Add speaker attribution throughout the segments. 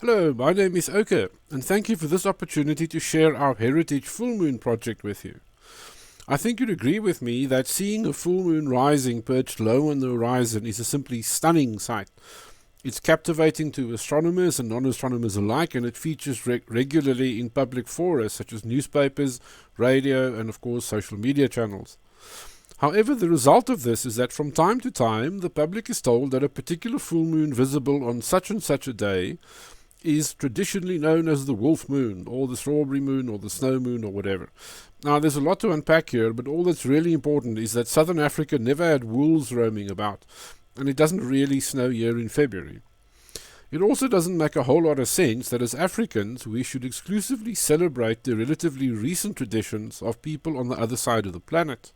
Speaker 1: Hello, my name is Oke, and thank you for this opportunity to share our Heritage Full Moon project with you. I think you'd agree with me that seeing a full moon rising perched low on the horizon is a simply stunning sight. It's captivating to astronomers and non-astronomers alike, and it features regularly in public fora such as newspapers, radio, and of course social media channels. However, the result of this is that from time to time the public is told that a particular full moon visible on such and such a day is traditionally known as the wolf moon, or the strawberry moon, or the snow moon, or whatever. Now, there's a lot to unpack here, but all that's really important is that Southern Africa never had wolves roaming about, and it doesn't really snow here in February. It also doesn't make a whole lot of sense that as Africans we should exclusively celebrate the relatively recent traditions of people on the other side of the planet.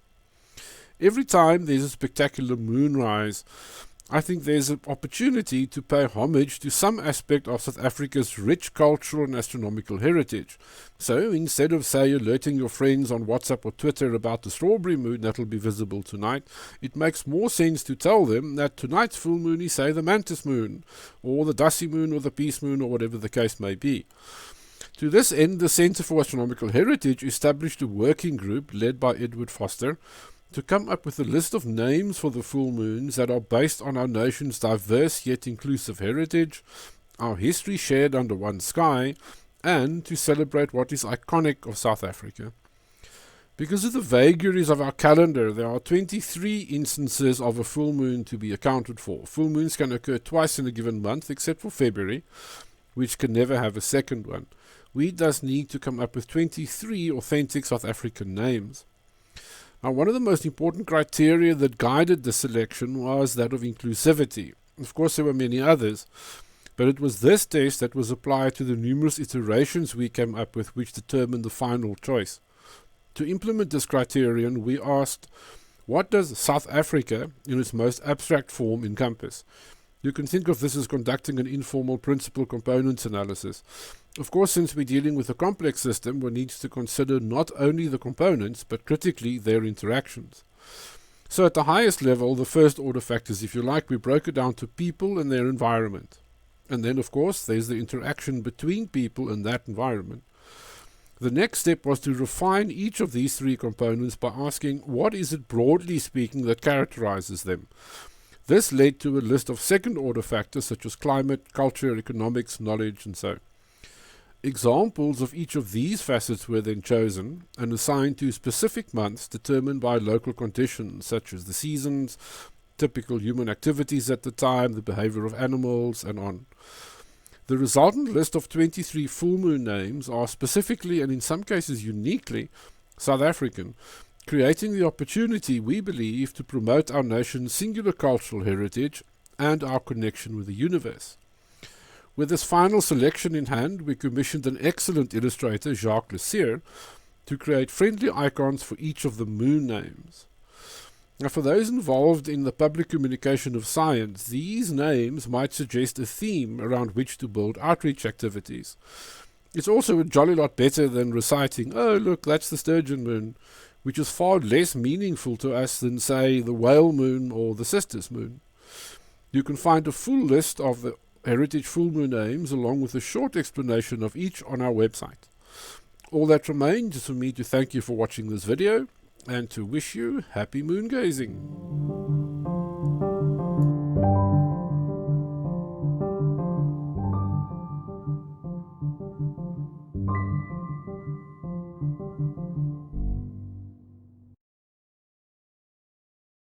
Speaker 1: Every time there's a spectacular moonrise, I think there's an opportunity to pay homage to some aspect of South Africa's rich cultural and astronomical heritage. So instead of, say, alerting your friends on WhatsApp or Twitter about the strawberry moon that will be visible tonight, it makes more sense to tell them that tonight's full moon is, say, the mantis moon, or the dusty moon, or the peace moon, or whatever the case may be. To this end, the Centre for Astronomical Heritage established a working group led by Edward Foster to come up with a list of names for the full moons that are based on our nation's diverse yet inclusive heritage, our history shared under one sky, and to celebrate what is iconic of South Africa. Because of the vagaries of our calendar, there are 23 instances of a full moon to be accounted for. Full moons can occur twice in a given month, except for February, which can never have a second one. We thus need to come up with 23 authentic South African names. Now, one of the most important criteria that guided the selection was that of inclusivity. Of course, there were many others, but it was this test that was applied to the numerous iterations we came up with which determined the final choice. To implement this criterion, we asked, what does South Africa, in its most abstract form, encompass? You can think of this as conducting an informal principal components analysis. Of course, since we're dealing with a complex system, one needs to consider not only the components, but critically their interactions. So at the highest level, the first order factors, if you like, we broke it down to people and their environment. And then, of course, there's the interaction between people and that environment. The next step was to refine each of these three components by asking, what is it broadly speaking that characterizes them? This led to a list of second-order factors such as climate, culture, economics, knowledge, and so on. Examples of each of these facets were then chosen and assigned to specific months determined by local conditions such as the seasons, typical human activities at the time, the behavior of animals, and on. The resultant list of 23 full moon names are specifically and in some cases uniquely South African, creating the opportunity, we believe, to promote our nation's singular cultural heritage and our connection with the universe. With this final selection in hand, we commissioned an excellent illustrator, Jacques Lessier, to create friendly icons for each of the moon names. Now, for those involved in the public communication of science, these names might suggest a theme around which to build outreach activities. It's also a jolly lot better than reciting, oh look, that's the sturgeon moon, which is far less meaningful to us than, say, the whale moon or the sisters moon. You can find a full list of the Heritage Full Moon names along with a short explanation of each on our website. All that remains is for me to thank you for watching this video and to wish you happy moon gazing.